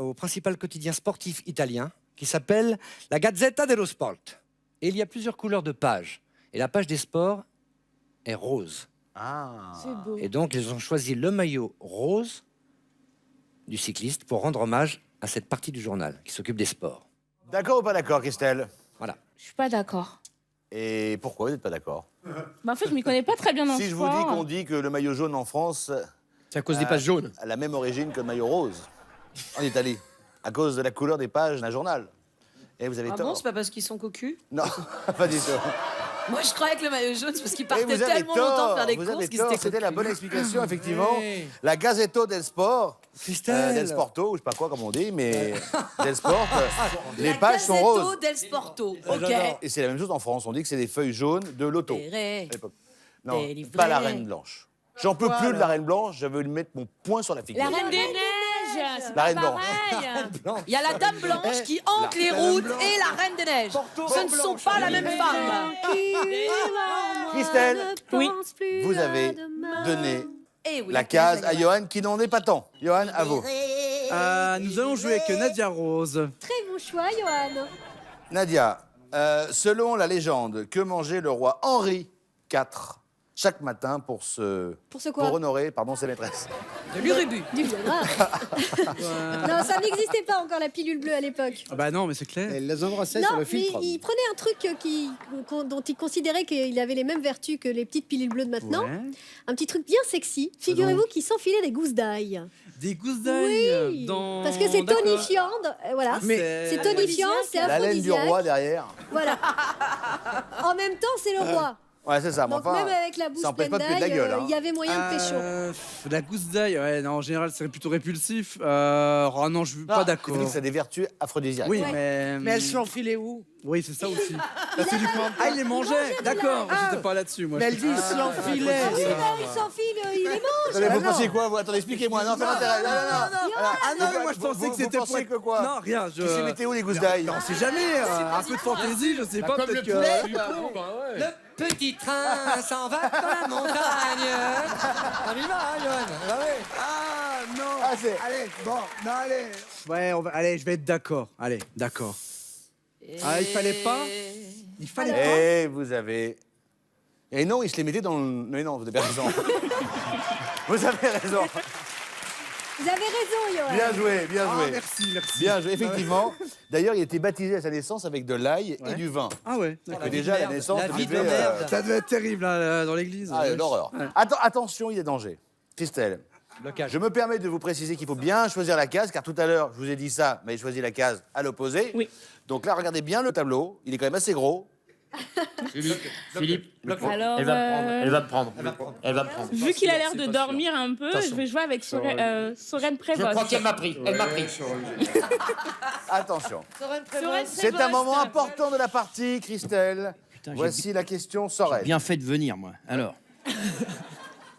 au principal quotidien sportif italien qui s'appelle la Gazzetta dello Sport. Et il y a plusieurs couleurs de pages. Et la page des sports est rose. Ah. C'est beau. Et donc, ils ont choisi le maillot rose du cycliste pour rendre hommage à cette partie du journal qui s'occupe des sports. D'accord ou pas d'accord, Christelle? Voilà. Je suis pas d'accord. Et pourquoi vous n'êtes pas d'accord? En fait, je m'y connais pas très bien en Si je vous sport. dis qu'on dit que le maillot jaune en France C'est à cause des pages jaunes. a la même origine que le maillot rose en Italie, à cause de la couleur des pages d'un journal. Et vous avez Ah tort. bon, c'est pas parce qu'ils sont cocus? Non, pas du tout. Moi, je croyais que le maillot jaune, c'est parce qu'ils Et partaient vous avez tellement longtemps tort, faire des vous courses avez qu'ils tort, étaient c'était la cocus. bonne explication, effectivement. Oui. La Gazzetta del Sport, Christelle. del Sporto, ou je sais pas quoi comme on dit, mais del Sport, les La pages sont Gazzetto roses. del Sporto. Ok. Et c'est la même chose en France, on dit que c'est des feuilles jaunes de l'auto. Livré. À l'époque. Non, Délivré. pas la Reine Blanche. J'en peux plus de la Reine Blanche, je veux lui mettre mon poing sur la figure. La Reine des Neiges, c'est La pas Reine Blanche. pareil. Il y a la Dame Blanche qui hante les routes et la Reine des Neiges. Ce ne sont pas la même femme. Christelle, Oui. vous avez donné Eh oui. la case à Johan qui n'en est pas tant. Johan, à vous. Nous allons jouer avec Nadia Rose. Très bon choix, Johan. Nadia, selon la légende, que mangeait le roi Henri IV chaque matin pour Pour ce quoi? honorer ses maîtresses? De l'urubu. Du Viagra. Non, ça n'existait pas encore la pilule bleue à l'époque. Ah bah non, mais c'est clair. Elle les embrassait Non, sur le mais filtre. il prenait un truc dont il considérait qu'il avait les mêmes vertus que les petites pilules bleues de maintenant. Ouais. Un petit truc bien sexy. Figurez-vous qu'il s'enfilait des gousses d'ail. Des gousses d'ail Oui, dans... parce que c'est D'accord. tonifiant. Voilà. Mais- C'est tonifiant, c'est La laine du aphrodisiaque. roi derrière. Voilà. En même temps, c'est le roi. Ouais, c'est ça. mais Donc enfin, même avec la bouche ça empêche pleine pas de puer de la d'ail, gueule. Hein. il y avait moyen de pécho. La gousse d'ail, ouais, non, en général, c'est plutôt répulsif. Oh non, je suis pas C'est d'accord. vrai que ça a des vertus aphrodisiaques. Oui, Ouais. mais... Mais elles sont enfilées où? Oui, c'est ça aussi. Ah, il les mangeait. D'accord, j'étais pas là-dessus, moi. Mais elle dit il se l'enfilait. Ah oui, bah, il s'enfile, il les mange. Attendez, vous Ah non. pensiez quoi, vous? Attendez, expliquez-moi. Non, ça m'intéresse. Non, non, non. Ah non, mais moi je pensais que c'était pensez que quoi? Non, rien, je... Tu sais, mettez où les gousses d'ail? Non, c'est jamais. Un peu de fantaisie, je sais pas, Comme peut-être le que... poulet. Le petit train s'en va dans la montagne. On y va, hein, Johan? Ah ouais. Ah non. Ah, c'est... Allez, bon, non, allez. Ouais, allez, je vais être d'accord. Allez, d'accord. Ah, il fallait pas. Il fallait pas. Et vous avez... Et non, il se les mettait dans le... Mais non, vous avez raison. Vous avez raison. Vous avez raison, Johan. Bien joué, bien Ah, joué. merci, merci. Bien joué, effectivement. D'ailleurs, il était baptisé à sa naissance avec de l'ail et Ouais. du vin. Ah ouais, Que d'accord. déjà, à la naissance, La vous vie de devez, merde. Ça devait être terrible là, dans l'église. Ah, Ouais. l'horreur. Ouais. Attention, il y a danger. Christelle, Blocage. je me permets de vous préciser qu'il faut bien choisir la case, car tout à l'heure, je vous ai dit ça, mais j'ai choisi la case à l'opposé. Oui. Donc là, regardez bien le tableau. Il est quand même assez gros. Philippe. Alors, Elle va me prendre. Elle va me prendre. vu qu'il a l'air de dormir un peu, je vais jouer avec Sorène Je Prévost. crois qu'elle m'a pris. Elle m'a pris. Attention. Sorène C'est un moment important de la partie, Christelle. Voici la question Sorel. Bien fait de venir, moi. Alors.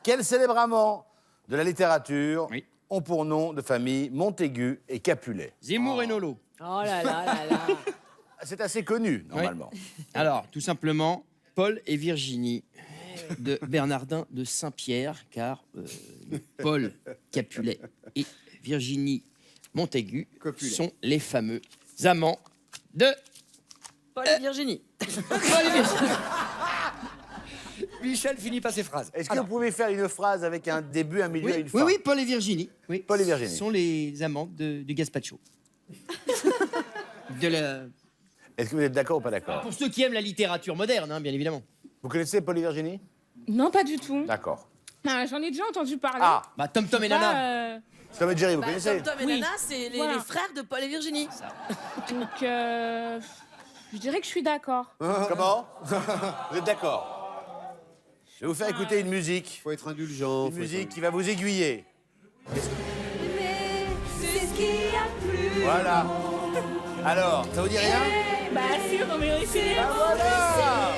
Quel célèbre amant de la littérature ont pour nom de famille Montaigu et Capulet? Zemmour et Nolo. Oh là là là là. C'est assez connu, normalement. Alors, tout simplement, Paul et Virginie de Bernardin de Saint-Pierre, car Paul Capulet et Virginie Montaigu sont les fameux amants de Paul et Virginie. Michel finit pas ses phrases. Est-ce que vous pouvez faire une phrase avec un début, un milieu et une fin? Oui, Paul et Virginie. Oui. Paul et Virginie. Ce sont les amants du gazpacho. Est-ce que vous êtes d'accord ou pas d'accord? Pour ceux qui aiment la littérature moderne, hein, bien évidemment. Vous connaissez Paul et Virginie? Non, pas du tout. D'accord. Ah, j'en ai déjà entendu parler. Ah, bah Tom Tom et Nana. Tom et Jerry, vous connaissez? Tom et Oui. Nana, c'est les, Voilà. les frères de Paul et Virginie. Donc, je dirais que je suis d'accord. Comment? Vous êtes d'accord? Je vais vous faire écouter une musique. Faut être indulgent. Une musique qui va vous aiguiller. Mais c'est ce qu'il y a plus. Voilà. Alors, ça vous dit rien? Bah si, on est réussi. Ah voilà!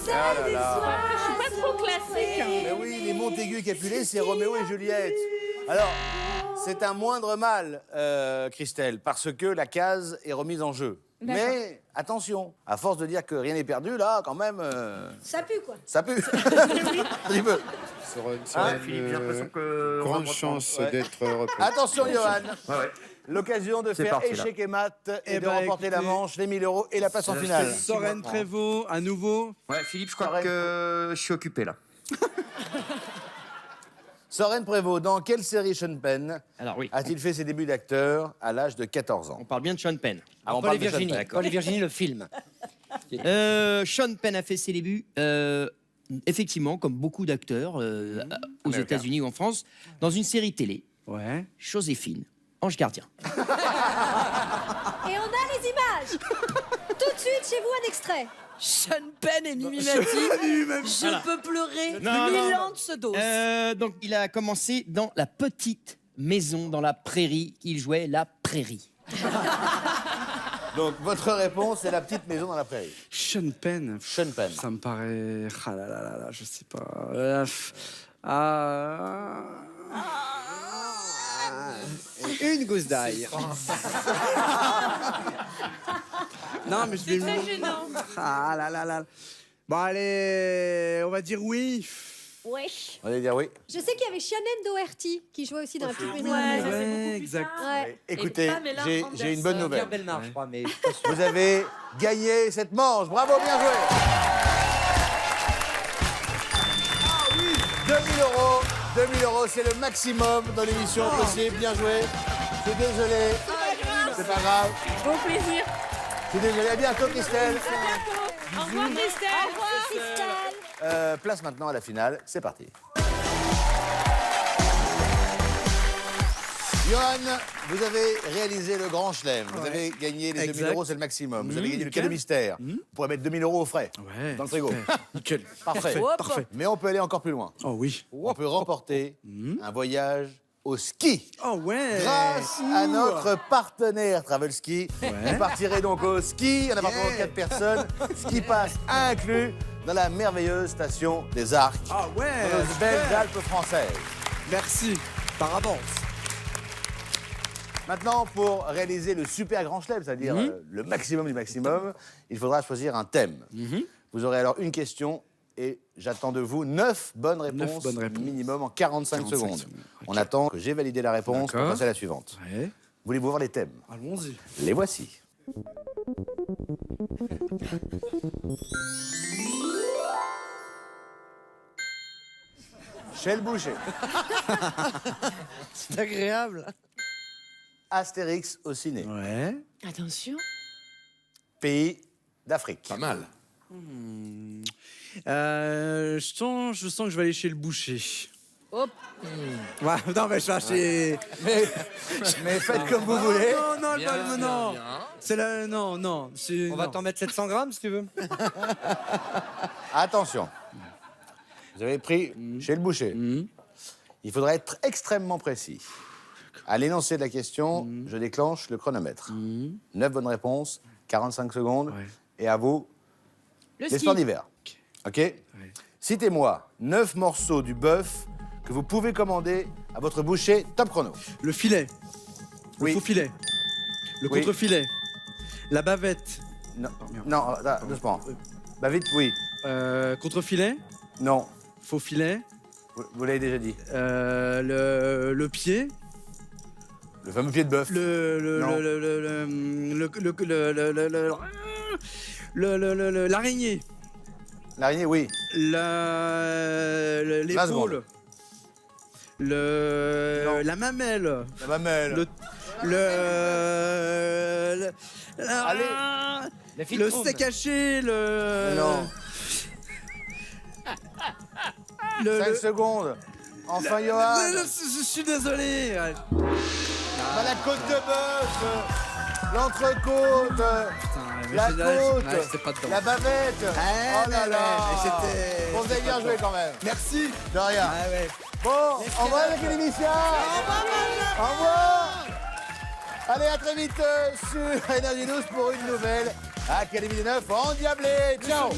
Ah là là. Je suis pas trop classique. Mais oui, les Montaigu et Capulet, c'est Roméo et Juliette. Alors, c'est un moindre mal, Christelle, parce que la case est remise en jeu. D'accord. Mais attention, à force de dire que rien n'est perdu, là, quand même, Ça pue, quoi. ça pue. Un petit peu. Philippe, j'ai l'impression que. Grande chance d'être repris. Attention, Johan. L'occasion de faire parti, là. échec et mat et Eh de ben, remporter la écoutez, manche, les 1000 € et la place en finale. Sorène Prévost, à nouveau. Ouais, Philippe, je crois que je suis occupé là. Sorène Prévost, dans quelle série Sean Penn Alors oui. a-t-il fait ses débuts d'acteur à l'âge de 14 ans? On parle bien de Sean Penn. Ah, on Paul parle et de Sean Virginie. Penn. Paul et Virginie, le film. Sean Penn a fait ses débuts, effectivement, comme beaucoup d'acteurs aux États-Unis ou en France, dans une série télé, Ouais. Joséphine, Ange Gardien. Et on a les images. Tout de suite, chez vous, un extrait. Sean Penn et Mimi Mati. Je peux pleurer 1000 ans de ce dos. Donc, il a commencé dans la petite maison dans la prairie. Il jouait la prairie. Donc, votre réponse, c'est la petite maison dans la prairie. Sean Penn. Sean Penn. Ça me paraît. Ah là là là là, je sais pas. Une gousse d'ail. Non, mais je vais. Très gênant. Ah là là là. Bon, allez, on va dire oui. Wesh. On va dire oui. Je sais qu'il y avait Shannon Doherty qui jouait aussi dans la petite maison. Ouais, exact. Ouais. Écoutez, Pamela j'ai une bonne nouvelle. Pierre Bellemare, je crois, mais. Vous avez gagné cette manche. Bravo, bien joué. 2000 €. 2000 €, c'est le maximum dans l'émission possible. Bien joué. Je suis désolé. C'est pas grave. Bon plaisir. Je suis désolé. À bientôt, Christelle. Au revoir, Christelle. Au revoir, Christelle. Place maintenant à la finale. C'est parti. Johan, vous avez réalisé le grand chelem. Vous avez gagné les 2000 €, c'est le maximum. Vous avez gagné le cadeau mystère. Vous pourrez mettre 2000 € au frais Ouais. dans le frigo. Nickel. Parfait. Parfait. Mais on peut aller encore plus loin. Oh oui. On peut remporter un voyage au ski. Oh ouais. Grâce à notre partenaire Travel Ski, Ouais. vous partirez donc au ski, en appartement de 4 personnes, ski pass inclus dans la merveilleuse station des Arcs, Ah ouais. dans nos belles Alpes françaises. Merci. Par avance. Maintenant, pour réaliser le super grand chelem, c'est-à-dire le maximum du maximum, il faudra choisir un thème. Vous aurez alors une question et j'attends de vous 9 bonnes réponses, minimum en 45 secondes. On attend que j'ai validé la réponse pour passer à la suivante. Ouais. Voulez-vous voir les thèmes? Allons-y. Les voici. Chez le boucher. C'est agréable. Astérix au ciné. Ouais. Attention. Pays d'Afrique. Pas mal. Je sens que je vais aller chez le boucher. Hop. Ouais, non, mais ça, c'est. Mais faites comme vous voulez. Non, non, Bien, non, bien, non. bien. C'est la. Non, non. On va t'en mettre 700 grammes si tu veux. Attention. Vous avez pris chez le boucher. Il faudra être extrêmement précis. À l'énoncé de la question, je déclenche le chronomètre. 9 bonnes réponses, 45 secondes. Et à vous, Le les ski. sports d'hiver. OK. Citez-moi 9 morceaux du bœuf que vous pouvez commander à votre boucher top chrono. Le filet. Le Oui. faux filet. Le Oui. contre-filet. La bavette. Non, non, là, doucement. Bah vite, oui. Contre-filet. Non. Faux filet. Vous l'avez déjà dit. Le pied. Le fameux pied de bœuf. Non. L'araignée. L'araignée, oui. L'épaule. Non. La mamelle. La mamelle. Le filtrons. steak haché, Non. 5 secondes. Enfin, Johan. Je suis désolé. Bah, la côte de bœuf, l'entrecôte, la côte, c'était pas dedans. la bavette. Oh là là. Bon, vous avez bien joué quand même. Merci. De rien. Bon, au revoir l'Académicien. Au revoir. Allez, à très vite sur Énergie 12 pour une nouvelle Académie des Neufs endiablés. Ciao.